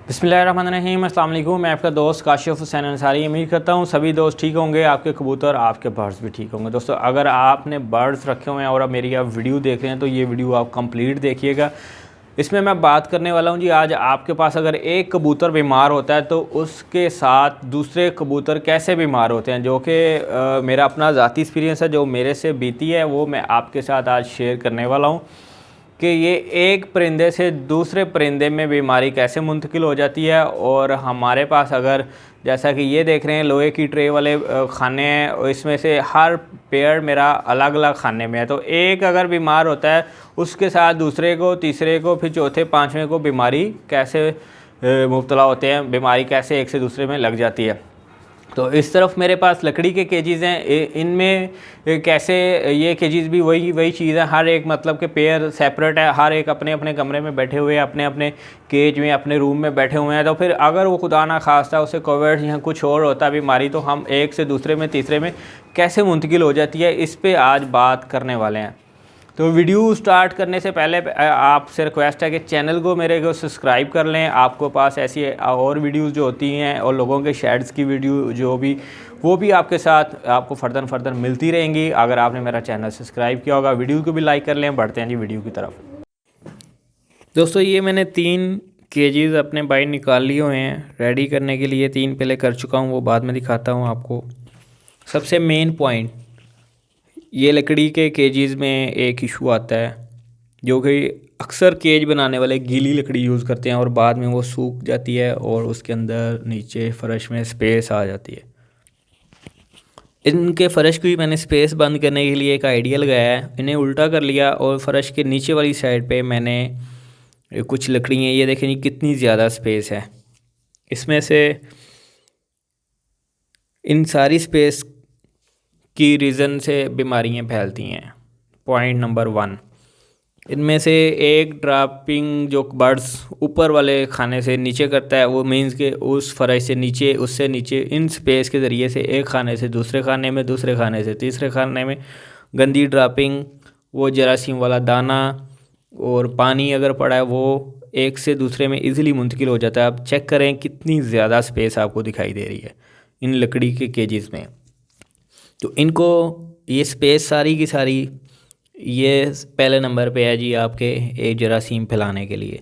बिस्मिल्लाहिर्रहमानिर्रहीम, अस्सलाम वालेकुम। मैं आपका दोस्त काशिफ हुसैन अंसारी। उम्मीद करता हूँ सभी दोस्त ठीक होंगे, आपके कबूतर आपके बर्ड्स भी ठीक होंगे। दोस्तों, अगर आपने बर्ड्स रखे हुए हैं और अब मेरी आप वीडियो देख रहे हैं तो ये वीडियो आप कंप्लीट देखिएगा। इसमें मैं बात करने वाला हूँ जी, आज आपके पास अगर एक कबूतर बीमार होता है तो उसके साथ दूसरे कबूतर कैसे बीमार होते हैं, जो कि मेरा अपना ज़ाती एक्सपीरियंस है, जो मेरे से बीती है, वो मैं आपके साथ आज शेयर करने वाला हूँ कि ये एक परिंदे से दूसरे परिंदे में बीमारी कैसे मुंतकिल हो जाती है। और हमारे पास अगर जैसा कि ये देख रहे हैं लोहे की ट्रे वाले खाने हैं, इसमें से हर पेयर मेरा अलग अलग खाने में है, तो एक अगर बीमार होता है उसके साथ दूसरे को, तीसरे को, फिर चौथे पाँचवें को बीमारी कैसे मुब्तला होते हैं, बीमारी कैसे एक से दूसरे में लग जाती है। तो इस तरफ मेरे पास लकड़ी के केजेस हैं, इनमें कैसे ये केजेस भी वही चीज़ है, हर एक मतलब के पेयर सेपरेट है, हर एक अपने अपने कमरे में बैठे हुए हैं, अपने अपने केज में, अपने रूम में बैठे हुए हैं। तो फिर अगर वो खुदा ना खास्ता उसे कोविड या कुछ और होता बीमारी, तो हम एक से दूसरे में, तीसरे में कैसे मुंतकिल हो जाती है, इस पर आज बात करने वाले हैं। तो वीडियो स्टार्ट करने से पहले आपसे रिक्वेस्ट है कि चैनल को मेरे को सब्सक्राइब कर लें। आपको पास ऐसी और वीडियोस जो होती हैं और लोगों के शेड्स की वीडियो जो भी, वो भी आपके साथ आपको फर्दर मिलती रहेंगी अगर आपने मेरा चैनल सब्सक्राइब किया होगा। वीडियो को भी लाइक कर लें। बढ़ते हैं जी वीडियो की तरफ। दोस्तों, ये मैंने 3 केजीज अपने बाहर निकाल लिए हुए हैं रेडी करने के लिए। 3 पहले कर चुका हूँ, वो बाद में दिखाता हूँ आपको। सबसे मेन पॉइंट, ये लकड़ी के केजेस में एक इशू आता है, जो कि अक्सर केज बनाने वाले गीली लकड़ी यूज़ करते हैं और बाद में वो सूख जाती है और उसके अंदर नीचे फ़र्श में स्पेस आ जाती है। इनके फ़र्श की मैंने स्पेस बंद करने के लिए एक आइडिया लगाया है। इन्हें उल्टा कर लिया और फ़र्श के नीचे वाली साइड पे मैंने कुछ लकड़ियाँ, ये देखें जी कितनी ज़्यादा स्पेस है इसमें से। इन सारी स्पेस की रीज़न से बीमारियाँ फैलती हैं। पॉइंट नंबर 1, इनमें से एक ड्रापिंग जो बर्ड्स ऊपर वाले खाने से नीचे करता है, वो मीन्स के उस फर्श से नीचे, उससे नीचे, इन स्पेस के ज़रिए से एक खाने से दूसरे खाने में, दूसरे खाने से तीसरे खाने में गंदी ड्रापिंग, वो जरासीम वाला दाना और पानी अगर पड़ा है, वो एक से दूसरे में इजीली मुंतकिल हो जाता है। आप चेक करें कितनी ज़्यादा स्पेस आपको दिखाई दे रही है इन लकड़ी के केजेस में। तो इनको ये स्पेस सारी की सारी ये पहले नंबर पे है जी आपके एक जरासीम फैलाने के लिए।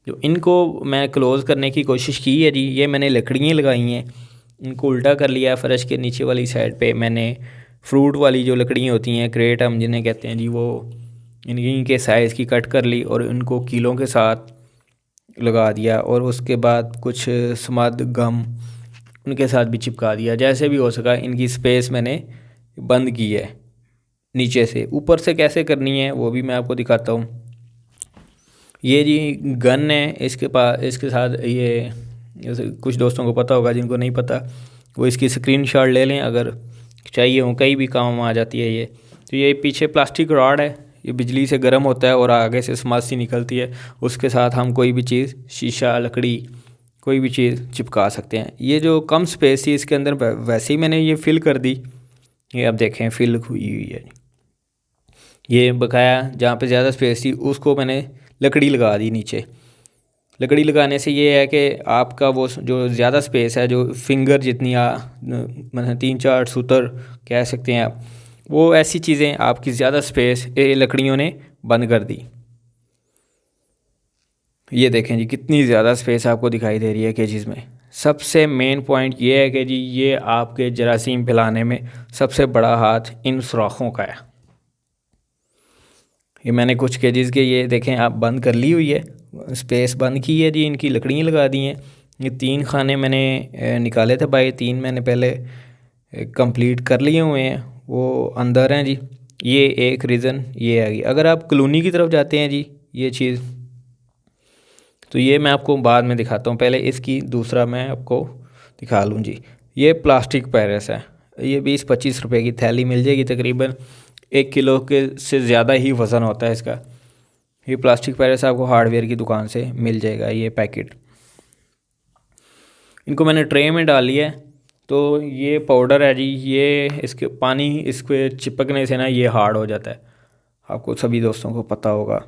तो इनको मैं क्लोज़ करने की कोशिश की है जी। ये मैंने लकड़ियाँ लगाई हैं, इनको उल्टा कर लिया। फ़र्श के नीचे वाली साइड पे मैंने फ्रूट वाली जो लकड़ियाँ होती हैं, क्रेट हम जिन्हें कहते हैं जी, वो इनके साइज़ की कट कर ली और इनको कीलों के साथ लगा दिया और उसके बाद कुछ समद गम उनके साथ भी चिपका दिया। जैसे भी हो सका इनकी स्पेस मैंने बंद की है नीचे से। ऊपर से कैसे करनी है वो भी मैं आपको दिखाता हूँ। ये जी गन है, इसके पास, इसके साथ ये कुछ दोस्तों को पता होगा, जिनको नहीं पता वो इसकी स्क्रीनशॉट ले लें अगर चाहिए हो, कई भी काम आ जाती है ये। तो ये पीछे प्लास्टिक रॉड है, ये बिजली से गर्म होता है और आगे से स्मज सी निकलती है। उसके साथ हम कोई भी चीज़, शीशा, लकड़ी, कोई भी चीज़ चिपका सकते हैं। ये जो कम स्पेस थी इसके अंदर, वैसे ही मैंने ये फिल कर दी। ये आप देखें फिल हुई हुई है। ये बकाया जहाँ पे ज़्यादा स्पेस थी उसको मैंने लकड़ी लगा दी नीचे। लकड़ी लगाने से ये है कि आपका वो जो ज़्यादा स्पेस है, जो फिंगर जितनी मतलब 3-4 सूतर कह सकते हैं आप, वो ऐसी चीज़ें आपकी ज़्यादा स्पेस लकड़ियों ने बंद कर दी। ये देखें जी कितनी ज़्यादा स्पेस आपको दिखाई दे रही है केजेस में। सबसे मेन पॉइंट ये है कि जी ये आपके जरासीम फैलाने में सबसे बड़ा हाथ इन सुराखों का है। ये मैंने कुछ केजेस के, ये देखें आप, बंद कर ली हुई है, स्पेस बंद की है जी, इनकी लकड़ियाँ लगा दी हैं। ये 3 खाने मैंने निकाले थे भाई, 3 मैंने पहले कंप्लीट कर लिए हुए हैं, वो अंदर हैं जी। ये एक रीज़न ये है। अगर आप कॉलोनी की तरफ जाते हैं जी, ये चीज़ तो ये मैं आपको बाद में दिखाता हूँ, पहले इसकी दूसरा मैं आपको दिखा लूँ जी। ये प्लास्टिक पैरस है, ये 20-25 रुपए की थैली मिल जाएगी, तकरीबन 1 किलो के से ज़्यादा ही वज़न होता है इसका। ये प्लास्टिक पैरस आपको हार्डवेयर की दुकान से मिल जाएगा ये पैकेट। इनको मैंने ट्रे में डाल लिया है। तो ये पाउडर है जी, ये इसके पानी इसके चिपकने से ना ये हार्ड हो जाता है, आपको सभी दोस्तों को पता होगा।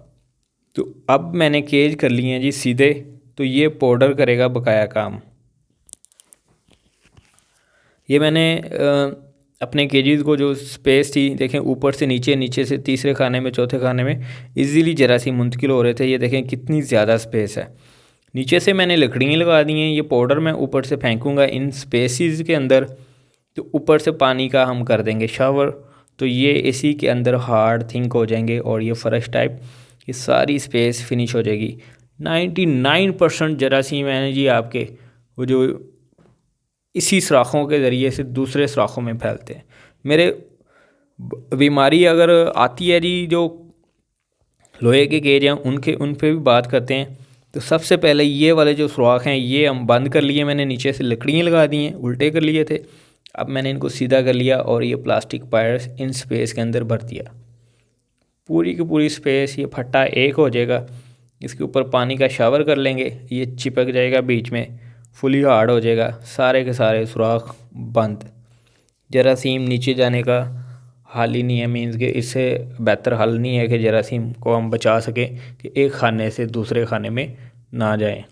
तो अब मैंने केज कर लिए हैं जी सीधे तो ये पाउडर करेगा बकाया काम। ये मैंने अपने केजीज़ को जो स्पेस थी देखें, ऊपर से नीचे, नीचे से तीसरे खाने में, चौथे खाने में इजीली जरासीम मुंतकिल हो रहे थे। ये देखें कितनी ज़्यादा स्पेस है। नीचे से मैंने लकड़ियाँ लगा दी हैं। ये पाउडर मैं ऊपर से फेंकूँगा इन स्पेसिस के अंदर, तो ऊपर से पानी का हम कर देंगे शावर, तो ये इसी के अंदर हार्ड थिंक हो जाएंगे और ये फर्श टाइप ये सारी स्पेस फिनिश हो जाएगी। 99% जरासीम है जी आपके वो जो इसी सुराखों के ज़रिए से दूसरे सुराखों में फैलते हैं। मेरे बीमारी अगर आती है जी, जो लोहे के केज हैं उन पे भी बात करते हैं। तो सबसे पहले ये वाले जो सुराख हैं ये हम बंद कर लिए, मैंने नीचे से लकड़ियाँ लगा दी हैं, उल्टे कर लिए थे। अब मैंने इनको सीधा कर लिया और ये प्लास्टिक पायर्स इन स्पेस के अंदर भर दिया। पूरी की पूरी स्पेस ये फट्टा एक हो जाएगा। इसके ऊपर पानी का शावर कर लेंगे, ये चिपक जाएगा बीच में, फुली हार्ड हो जाएगा, सारे के सारे सुराख बंद। जरासीम नीचे जाने का हल ही नहीं है, मीन्स कि इससे बेहतर हल नहीं है कि जरासीम को हम बचा सकें कि एक खाने से दूसरे खाने में ना जाएं।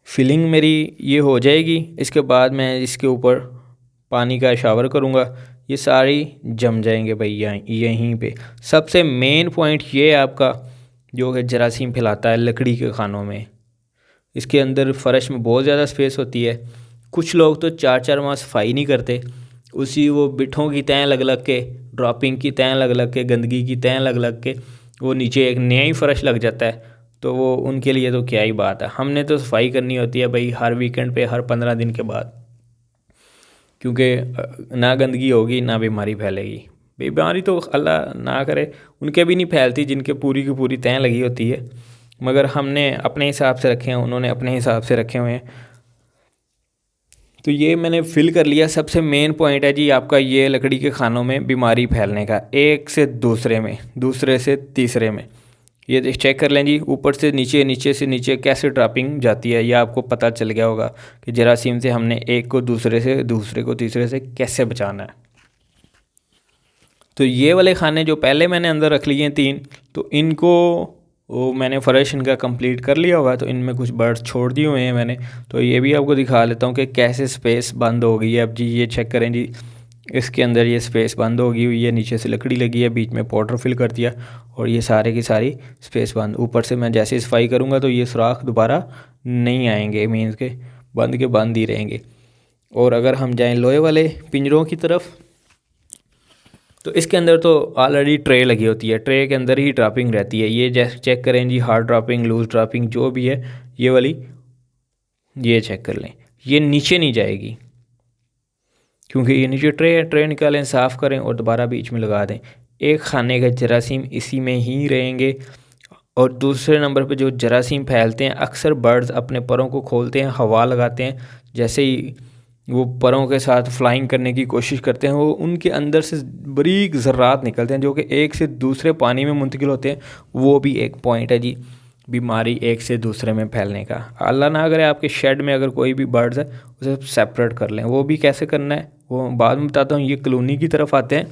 फिलिंग मेरी ये हो जाएगी। इसके बाद मैं इसके ऊपर पानी का शावर करूँगा, ये सारी जम जाएंगे भाई यहीं पे। सबसे मेन पॉइंट ये है आपका जो है जरासीम फैलाता है लकड़ी के खानों में। इसके अंदर फ़र्श में बहुत ज़्यादा स्पेस होती है। कुछ लोग तो 4-4 माह सफाई नहीं करते, उसी वो बिठों की तय लग लग के, ड्रॉपिंग की तय लग लग के, गंदगी की तय लग लग के वो नीचे एक नया ही फ़र्श लग जाता है। तो वो उनके लिए तो क्या ही बात है। हमने तो सफाई करनी होती है भाई हर वीकेंड पे, हर 15 दिन के बाद, क्योंकि ना गंदगी होगी ना बीमारी फैलेगी। बीमारी तो अल्लाह ना करे उनके भी नहीं फैलती जिनके पूरी की पूरी तय लगी होती है, मगर हमने अपने हिसाब से रखे हैं, उन्होंने अपने हिसाब से रखे हुए हैं। तो ये मैंने फिल कर लिया। सबसे मेन पॉइंट है जी आपका ये लकड़ी के खानों में बीमारी फैलने का, एक से दूसरे में, दूसरे से तीसरे में। ये चेक कर लें जी, ऊपर से नीचे, नीचे से नीचे कैसे ड्रॉपिंग जाती है, ये आपको पता चल गया होगा कि जरासीम से हमने एक को दूसरे से, दूसरे को तीसरे से कैसे बचाना है। तो ये वाले खाने जो पहले मैंने अंदर रख लिए हैं 3, तो इनको वो मैंने फ़र्श इनका कंप्लीट कर लिया हुआ है। तो इनमें कुछ बर्ड्स छोड़ दिए हुए हैं मैंने, तो ये भी आपको दिखा लेता हूँ कि कैसे स्पेस बंद हो गई है। अब जी ये चेक करें जी, इसके अंदर ये स्पेस बंद हो गई हुई है, नीचे से लकड़ी लगी है, बीच में पाउडर फिल कर दिया और ये सारे की सारी स्पेस बंद। ऊपर से मैं जैसे सफाई करूँगा तो ये सुराख दोबारा नहीं आएंगे, मीन्स के बंद ही रहेंगे। और अगर हम जाएँ लोहे वाले पिंजरों की तरफ, तो इसके अंदर तो ऑलरेडी ट्रे लगी होती है, ट्रे के अंदर ही ड्रॉपिंग रहती है। ये जैसे चेक करें जी, हार्ड ड्रॉपिंग, लूज ड्रॉपिंग जो भी है ये वाली, ये चेक कर लें, ये नीचे नहीं जाएगी क्योंकि ये नीचे ट्रे है। ट्रे निकालें, साफ़ करें और दोबारा बीच में लगा दें। एक खाने का जरासीम इसी में ही रहेंगे। और दूसरे नंबर पे जो जरासीम फैलते हैं, अक्सर बर्ड्स अपने परों को खोलते हैं, हवा लगाते हैं, जैसे ही वो परों के साथ फ्लाइंग करने की कोशिश करते हैं, वो उनके अंदर से बारीक ज़र्रात निकलते हैं जो कि एक से दूसरे पानी में मुंतकिल होते हैं। वो भी एक पॉइंट है जी बीमारी एक से दूसरे में फैलने का। अल्लाह ना करे आपके शेड में अगर कोई भी बर्ड्स है उसे सेपरेट कर लें। वो भी कैसे करना है वो बाद में बताता हूँ। ये कॉलोनी की तरफ आते हैं।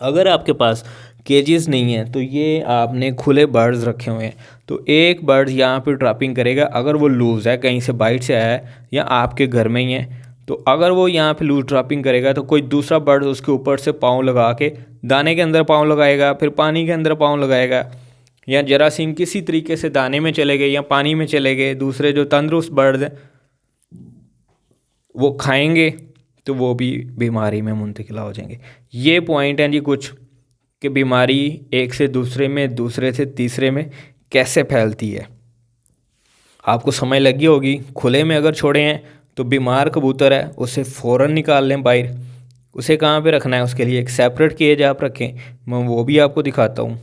अगर आपके पास केजेस नहीं है तो ये आपने खुले बर्ड्स रखे हुए हैं, तो एक बर्ड यहाँ पे ड्रॉपिंग करेगा। अगर वो लूज़ है, कहीं से बाइट से आया है या आपके घर में ही है, तो अगर वो यहाँ पे लूज ड्रॉपिंग करेगा तो कोई दूसरा बर्ड उसके ऊपर से पाँव लगा के दाने के अंदर पाँव लगाएगा, फिर पानी के अंदर पाँव लगाएगा, या जरासीम किसी तरीके से दाने में चले गए या पानी में चले गए, दूसरे जो तंदुरुस्त बर्ड हैं वो खाएंगे तो वो भी बीमारी में मुंतकिल हो जाएंगे। ये पॉइंट हैं जी कुछ कि बीमारी एक से दूसरे में, दूसरे से तीसरे में कैसे फैलती है। आपको समझ लगी होगी। खुले में अगर छोड़े हैं तो बीमार कबूतर है उसे फ़ौरन निकाल लें बाहर। उसे कहाँ पे रखना है, उसके लिए एक सेपरेट केज आप रखें, मैं वो भी आपको दिखाता हूँ।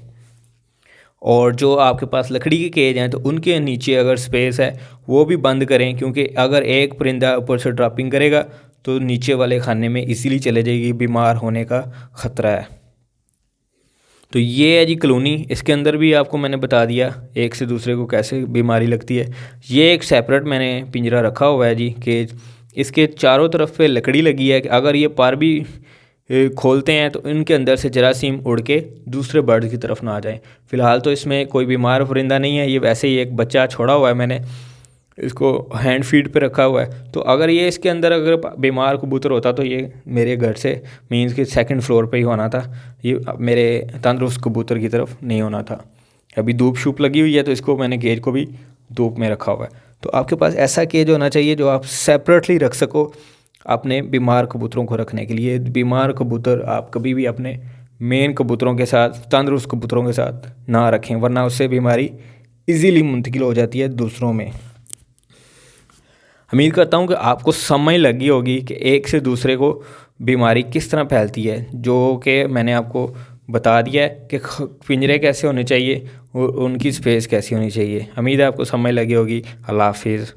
और जो आपके पास लकड़ी के केज हैं तो उनके नीचे अगर स्पेस है वो भी बंद करें, क्योंकि अगर एक परिंदा ऊपर से ड्रॉपिंग करेगा तो नीचे वाले खाने में इजीली चले जाएगी, बीमार होने का ख़तरा है। तो ये है जी कॉलोनी। इसके अंदर भी आपको मैंने बता दिया एक से दूसरे को कैसे बीमारी लगती है। ये एक सेपरेट मैंने पिंजरा रखा हुआ है जी, कि इसके चारों तरफ पे लकड़ी लगी है कि अगर ये पर भी खोलते हैं तो इनके अंदर से जरासीम उड़ के दूसरे बर्ड की तरफ ना आ जाए। फ़िलहाल तो इसमें कोई बीमार परिंदा नहीं है, ये वैसे ही एक बच्चा छोड़ा हुआ है, मैंने इसको हैंड फीड पे रखा हुआ है। तो अगर ये इसके अंदर अगर बीमार कबूतर होता तो ये मेरे घर से मीन्स कि सेकंड फ्लोर पे ही होना था, ये मेरे तंदुरुस्त कबूतर की तरफ नहीं होना था। अभी धूप शूप लगी हुई है तो इसको मैंने केज को भी धूप में रखा हुआ है। तो आपके पास ऐसा केज होना चाहिए जो आप सेपरेटली रख सको अपने बीमार कबूतरों को रखने के लिए। बीमार कबूतर आप कभी भी अपने मेन कबूतरों के साथ, तंदुरुस्त कबूतरों के साथ ना रखें, वरना उससे बीमारी इजीली मुंतकिल हो जाती है दूसरों में। उम्मीद करता हूँ कि आपको समझ लगी होगी कि एक से दूसरे को बीमारी किस तरह फैलती है, जो कि मैंने आपको बता दिया है कि पिंजरे कैसे होने चाहिए और उनकी स्पेस कैसी होनी चाहिए। उम्मीद है आपको समझ लगी होगी। अल्लाह हाफिज़।